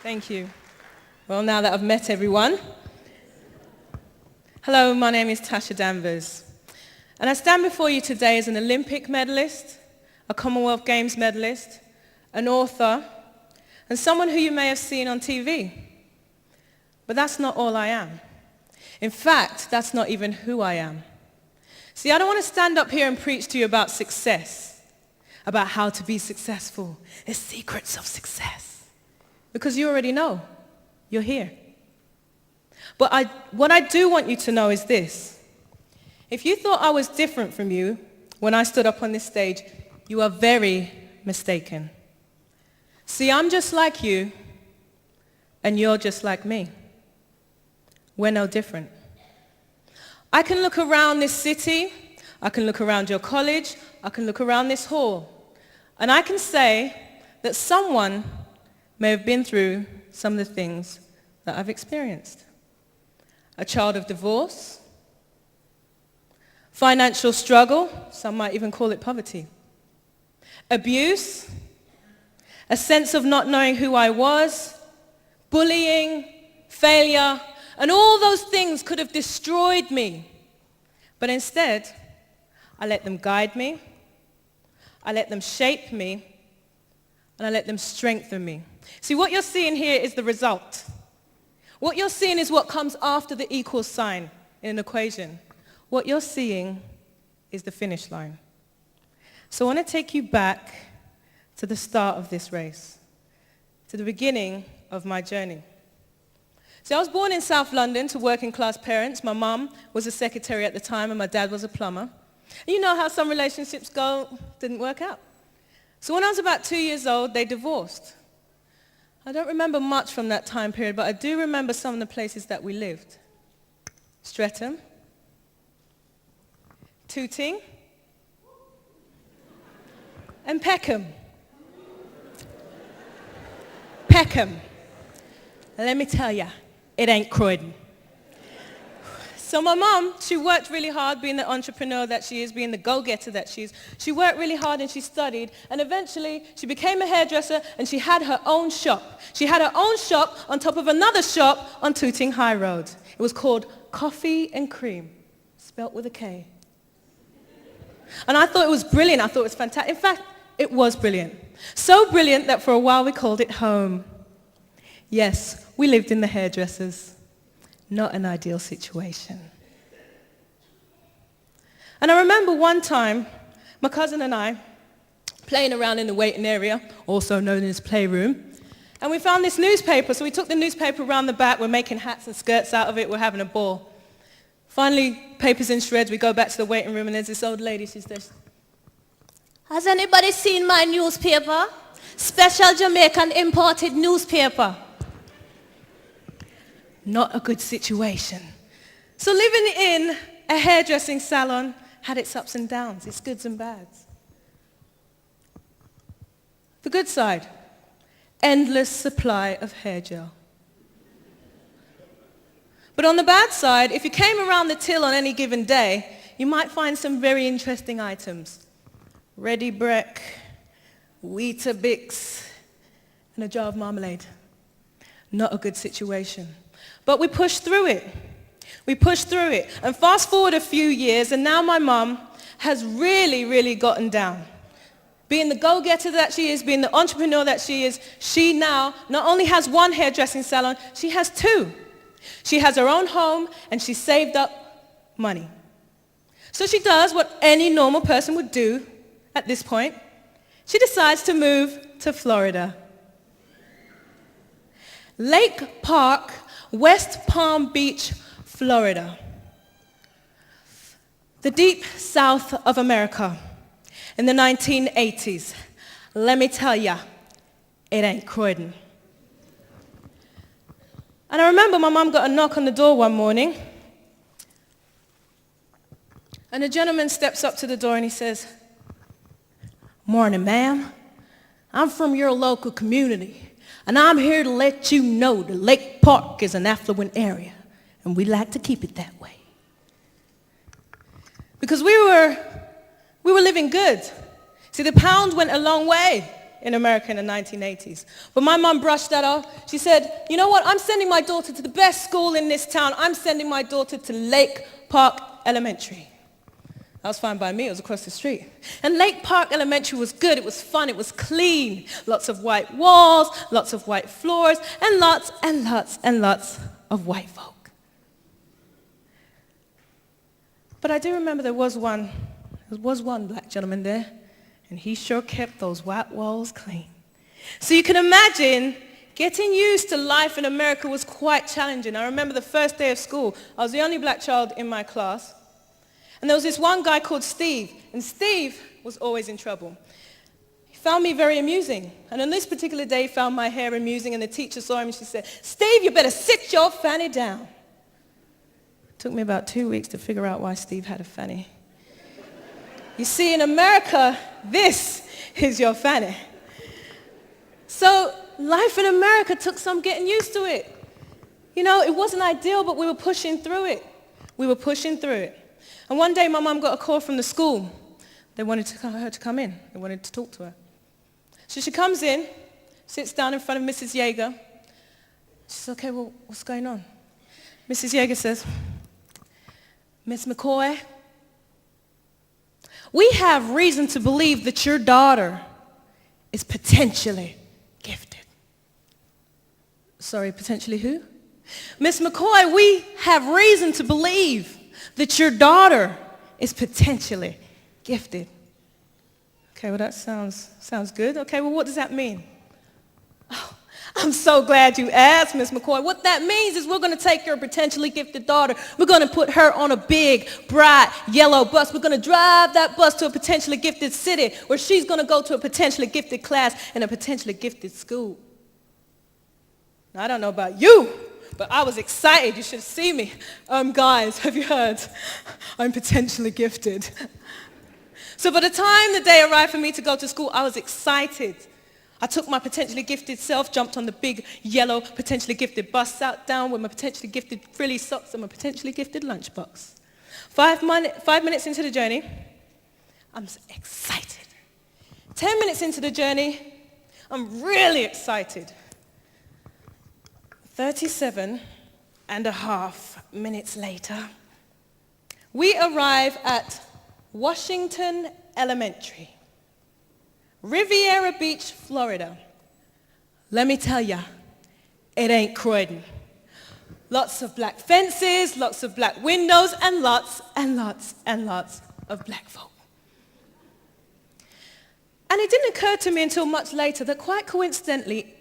Thank you. Well, now that I've met everyone, hello, my name is Tasha Danvers, and I stand before you today as an Olympic medalist, a Commonwealth Games medalist, an author, and someone who you may have seen on TV. But that's not all I am. In fact, that's not even who I am. See, I don't want to stand up here and preach to you about success, about how to be successful, the secrets of success. Because you already know. You're here. But what I do want you to know is this. If you thought I was different from you when I stood up on this stage, you are very mistaken. See, I'm just like you, and you're just like me. We're no different. I can look around this city, I can look around your college, I can look around this hall, and I can say that someone may have been through some of the things that I've experienced. A child of divorce, financial struggle, some might even call it poverty, abuse, a sense of not knowing who I was, bullying, failure, and all those things could have destroyed me. But instead, I let them guide me, I let them shape me, and I let them strengthen me. See, what you're seeing here is the result. What you're seeing is what comes after the equal sign in an equation. What you're seeing is the finish line. So I want to take you back to the start of this race, to the beginning of my journey. See, I was born in South London to working class parents. My mum was a secretary at the time and my dad was a plumber. And you know how some relationships go, didn't work out. So when I was about 2 years old, they divorced. I don't remember much from that time period, but I do remember some of the places that we lived. Streatham, Tooting, and Peckham. Peckham. Let me tell you, it ain't Croydon. So my mom, she worked really hard being the entrepreneur that she is, being the go-getter that she is. She worked really hard and she studied, and eventually she became a hairdresser and she had her own shop. She had her own shop on top of another shop on Tooting High Road. It was called Coffee and Cream, spelt with a K. And I thought it was brilliant. I thought it was fantastic. In fact, it was brilliant. So brilliant that for a while we called it home. Yes, we lived in the hairdressers. Not an ideal situation. And I remember one time, my cousin and I, playing around in the waiting area, also known as playroom, and we found this newspaper, so we took the newspaper around the back, we're making hats and skirts out of it, we're having a ball. Finally, paper's in shreds, we go back to the waiting room, and there's this old lady, she's there. Has anybody seen my newspaper? Special Jamaican imported newspaper. Not a good situation. So living in a hairdressing salon had its ups and downs, its goods and bads. The good side, endless supply of hair gel. But on the bad side, if you came around the till on any given day, you might find some very interesting items. Ready Breck, Weetabix, and a jar of marmalade. Not a good situation. But we pushed through it. We pushed through it. And fast forward a few years, and now my mum has really, really gotten down. Being the go-getter that she is, being the entrepreneur that she is, she now not only has one hairdressing salon, she has two. She has her own home, and she saved up money. So she does what any normal person would do at this point. She decides to move to Florida. Lake Park, West Palm Beach, Florida. The deep south of America in the 1980s. Let me tell ya, it ain't Croydon. And I remember my mum got a knock on the door one morning, and a gentleman steps up to the door and he says, "Morning, ma'am. I'm from your local community. And I'm here to let you know that Lake Park is an affluent area, and we like to keep it that way." Because we were living good. See, the pound went a long way in America in the 1980s. But my mum brushed that off. She said, you know what, I'm sending my daughter to the best school in this town. I'm sending my daughter to Lake Park Elementary. That was fine by me, it was across the street. And Lake Park Elementary was good, it was fun, it was clean. Lots of white walls, lots of white floors, and lots and lots and lots of white folk. But I do remember there was one black gentleman there, and he sure kept those white walls clean. So you can imagine getting used to life in America was quite challenging. I remember the first day of school, I was the only black child in my class. And there was this one guy called Steve, and Steve was always in trouble. He found me very amusing, and on this particular day he found my hair amusing, and the teacher saw him and she said, Steve, you better sit your fanny down. It took me about 2 weeks to figure out why Steve had a fanny. You see, in America, this is your fanny. So life in America took some getting used to it. You know, it wasn't ideal, but we were pushing through it. We were pushing through it. And one day my mum got a call from the school. They wanted her to come in. They wanted to talk to her. So she comes in, sits down in front of Mrs. Yeager. She says, okay, well, what's going on? Mrs. Yeager says, Miss Mckoy, we have reason to believe that your daughter is potentially gifted. Sorry, potentially who? Miss Mckoy, we have reason to believe that your daughter is potentially gifted. Okay, well that sounds good. Okay, well what does that mean? Oh, I'm so glad you asked, Miss Mckoy. What that means is we're going to take your potentially gifted daughter. We're going to put her on a big, bright, yellow bus. We're going to drive that bus to a potentially gifted city where she's going to go to a potentially gifted class in a potentially gifted school. Now, I don't know about you, but I was excited. You should see me. Guys, have you heard? I'm potentially gifted. So by the time the day arrived for me to go to school, I was excited. I took my potentially gifted self, jumped on the big, yellow, potentially gifted bus, sat down with my potentially gifted frilly socks and my potentially gifted lunchbox. 5 minutes into the journey, I'm excited. 10 minutes into the journey, I'm really excited. 37 and a half minutes later, we arrive at Washington Elementary, Riviera Beach, Florida. Let me tell ya, it ain't Croydon. Lots of black fences, lots of black windows, and lots and lots and lots of black folk. And it didn't occur to me until much later that quite coincidentally,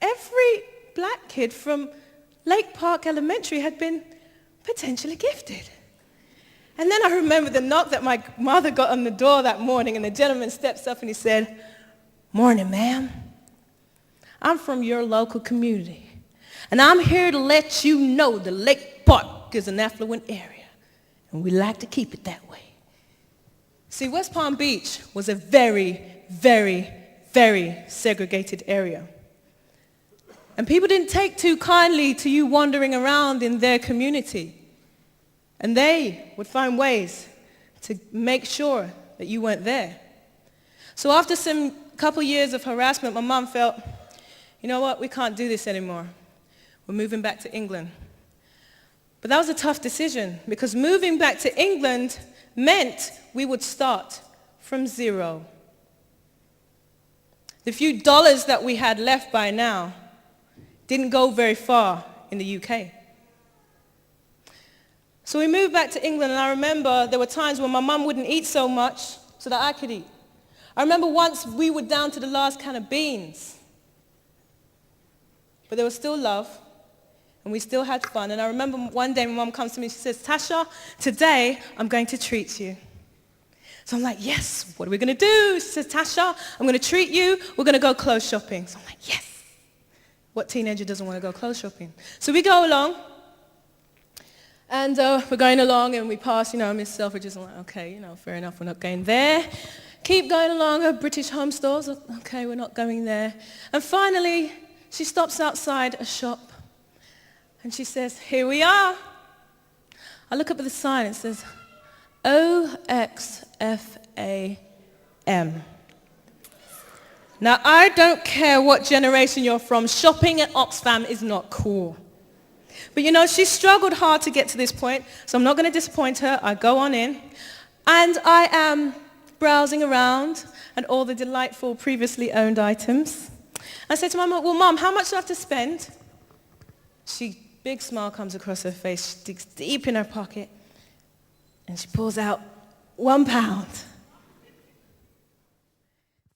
every black kid from Lake Park Elementary had been potentially gifted. And then I remember the knock that my mother got on the door that morning, and the gentleman steps up and he said, "Morning, ma'am. I'm from your local community, and I'm here to let you know that Lake Park is an affluent area, and we like to keep it that way." See, West Palm Beach was a very, very, very segregated area. And people didn't take too kindly to you wandering around in their community. And they would find ways to make sure that you weren't there. So after some couple years of harassment, my mom felt, you know what, we can't do this anymore. We're moving back to England. But that was a tough decision, because moving back to England meant we would start from zero. The few dollars that we had left by now didn't go very far in the UK. So we moved back to England, and I remember there were times when my mum wouldn't eat so much so that I could eat. I remember once we were down to the last can of beans. But there was still love, and we still had fun. And I remember one day my mum comes to me and she says, "Tasha, today I'm going to treat you." So I'm like, yes, what are we going to do? She says, "Tasha, I'm going to treat you. We're going to go clothes shopping." So I'm like, yes. What teenager doesn't want to go clothes shopping? So we go along, and we're going along, and we pass, Miss Selfridge's. I'm like, okay, fair enough, we're not going there. Keep going along, British Home Stores. Okay, we're not going there. And finally, she stops outside a shop, and she says, "Here we are." I look up at the sign, it says, OXFAM. Now, I don't care what generation you're from, shopping at Oxfam is not cool. But you know, she struggled hard to get to this point, so I'm not going to disappoint her. I go on in, and I am browsing around at all the delightful previously owned items. I said to my mum, well, Mum, how much do I have to spend? Big smile comes across her face. She digs deep in her pocket, and she pulls out £1.